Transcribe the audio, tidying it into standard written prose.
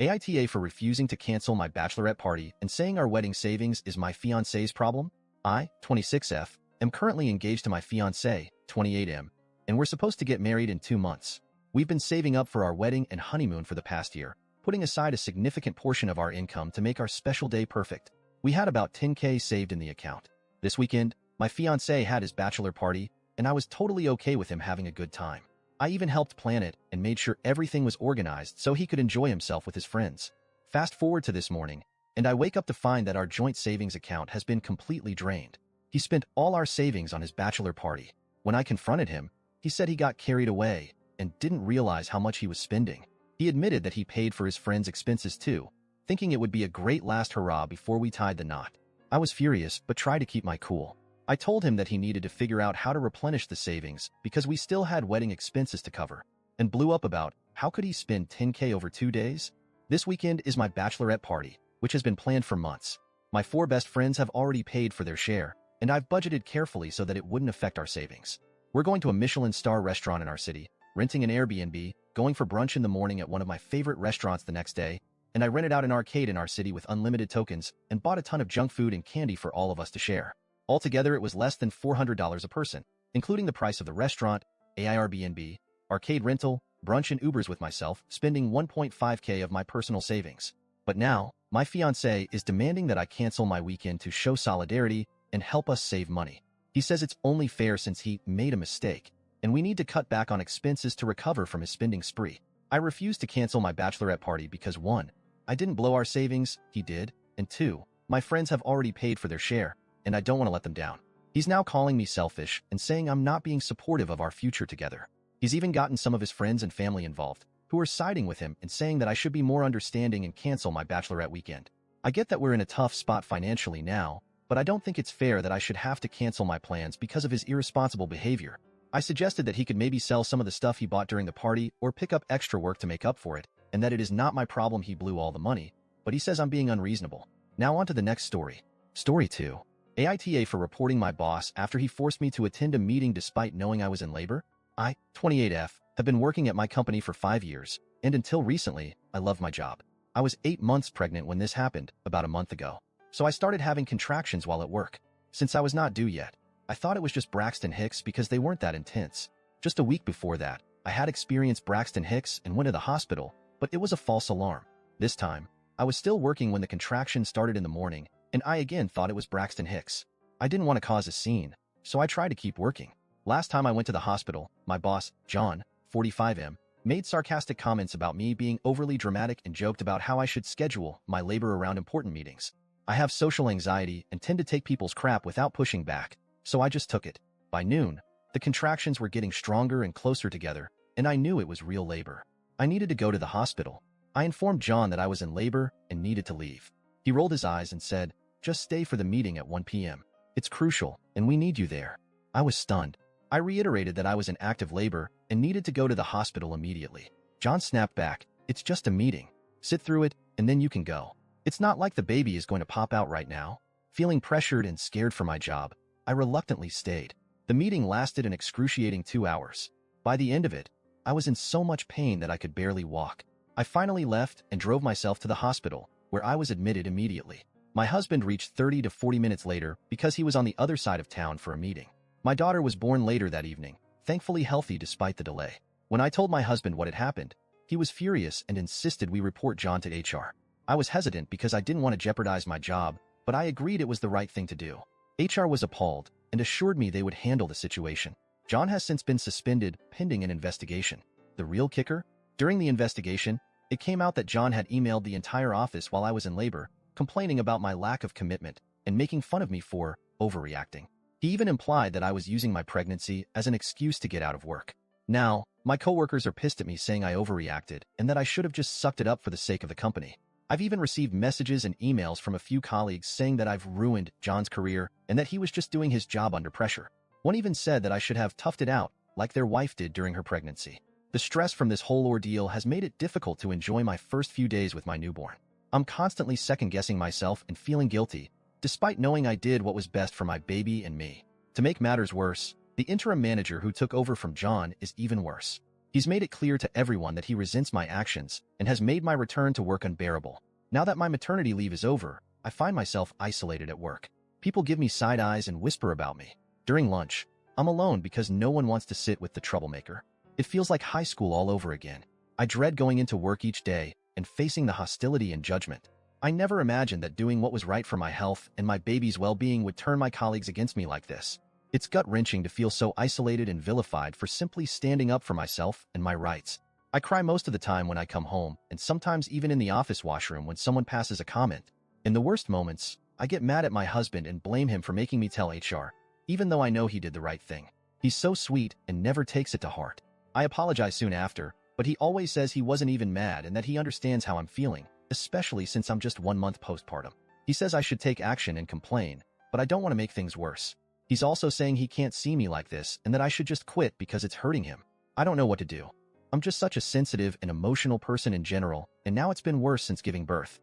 AITA for refusing to cancel my bachelorette party and saying our wedding savings is my fiancé's problem? I, 26F, am currently engaged to my fiancé, 28M, and we're supposed to get married in 2 months. We've been saving up for our wedding and honeymoon for the past year, putting aside a significant portion of our income to make our special day perfect. We had about 10K saved in the account. This weekend, my fiancé had his bachelor party, and I was totally okay with him having a good time. I even helped plan it and made sure everything was organized so he could enjoy himself with his friends. Fast forward to this morning, and I wake up to find that our joint savings account has been completely drained. He spent all our savings on his bachelor party. When I confronted him, he said he got carried away and didn't realize how much he was spending. He admitted that he paid for his friends' expenses too, thinking it would be a great last hurrah before we tied the knot. I was furious but tried to keep my cool. I told him that he needed to figure out how to replenish the savings because we still had wedding expenses to cover, and blew up about how could he spend 10K over 2 days? This weekend is my bachelorette party, which has been planned for months. My 4 best friends have already paid for their share, and I've budgeted carefully so that it wouldn't affect our savings. We're going to a Michelin star restaurant in our city, renting an Airbnb, going for brunch in the morning at one of my favorite restaurants the next day, and I rented out an arcade in our city with unlimited tokens and bought a ton of junk food and candy for all of us to share. Altogether, it was less than $400 a person, including the price of the restaurant, Airbnb, arcade rental, brunch and Ubers with myself, spending 1.5K of my personal savings. But now, my fiancé is demanding that I cancel my weekend to show solidarity and help us save money. He says it's only fair since he made a mistake, and we need to cut back on expenses to recover from his spending spree. I refuse to cancel my bachelorette party because 1, I didn't blow our savings, he did, and 2, my friends have already paid for their share, and I don't want to let them down. He's now calling me selfish and saying I'm not being supportive of our future together. He's even gotten some of his friends and family involved, who are siding with him and saying that I should be more understanding and cancel my bachelorette weekend. I get that we're in a tough spot financially now, but I don't think it's fair that I should have to cancel my plans because of his irresponsible behavior. I suggested that he could maybe sell some of the stuff he bought during the party or pick up extra work to make up for it, and that it is not my problem he blew all the money, but he says I'm being unreasonable. Now on to the next story. Story 2. AITA for reporting my boss after he forced me to attend a meeting despite knowing I was in labor. I, 28F, have been working at my company for 5 years, and until recently, I loved my job. I was 8 months pregnant when this happened, about a month ago. So I started having contractions while at work. Since I was not due yet, I thought it was just Braxton Hicks because they weren't that intense. Just a week before that, I had experienced Braxton Hicks and went to the hospital, but it was a false alarm. This time, I was still working when the contractions started in the morning, and I again thought it was Braxton Hicks. I didn't want to cause a scene, so I tried to keep working. Last time I went to the hospital, my boss, John, 45M, made sarcastic comments about me being overly dramatic and joked about how I should schedule my labor around important meetings. I have social anxiety and tend to take people's crap without pushing back, so I just took it. By noon, the contractions were getting stronger and closer together, and I knew it was real labor. I needed to go to the hospital. I informed John that I was in labor and needed to leave. He rolled his eyes and said, "Just stay for the meeting at 1 p.m. It's crucial, and we need you there." I was stunned. I reiterated that I was in active labor and needed to go to the hospital immediately. John snapped back, "It's just a meeting. Sit through it, and then you can go. It's not like the baby is going to pop out right now." Feeling pressured and scared for my job, I reluctantly stayed. The meeting lasted an excruciating 2 hours. By the end of it, I was in so much pain that I could barely walk. I finally left and drove myself to the hospital, where I was admitted immediately. My husband reached 30 to 40 minutes later because he was on the other side of town for a meeting. My daughter was born later that evening, thankfully healthy despite the delay. When I told my husband what had happened, he was furious and insisted we report John to HR. I was hesitant because I didn't want to jeopardize my job, but I agreed it was the right thing to do. HR was appalled and assured me they would handle the situation. John has since been suspended pending an investigation. The real kicker? During the investigation, it came out that John had emailed the entire office while I was in labor, complaining about my lack of commitment and making fun of me for overreacting. He even implied that I was using my pregnancy as an excuse to get out of work. Now, my coworkers are pissed at me saying I overreacted and that I should have just sucked it up for the sake of the company. I've even received messages and emails from a few colleagues saying that I've ruined John's career and that he was just doing his job under pressure. One even said that I should have toughed it out, like their wife did during her pregnancy. The stress from this whole ordeal has made it difficult to enjoy my first few days with my newborn. I'm constantly second-guessing myself and feeling guilty, despite knowing I did what was best for my baby and me. To make matters worse, the interim manager who took over from John is even worse. He's made it clear to everyone that he resents my actions and has made my return to work unbearable. Now that my maternity leave is over, I find myself isolated at work. People give me side eyes and whisper about me. During lunch, I'm alone because no one wants to sit with the troublemaker. It feels like high school all over again. I dread going into work each day and facing the hostility and judgment. I never imagined that doing what was right for my health and my baby's well-being would turn my colleagues against me like this. It's gut-wrenching to feel so isolated and vilified for simply standing up for myself and my rights. I cry most of the time when I come home, and sometimes even in the office washroom when someone passes a comment. In the worst moments, I get mad at my husband and blame him for making me tell HR, even though I know he did the right thing. He's so sweet and never takes it to heart. I apologize soon after, but he always says he wasn't even mad and that he understands how I'm feeling, especially since I'm just 1 month postpartum. He says I should take action and complain, but I don't want to make things worse. He's also saying he can't see me like this and that I should just quit because it's hurting him. I don't know what to do. I'm just such a sensitive and emotional person in general, and now it's been worse since giving birth.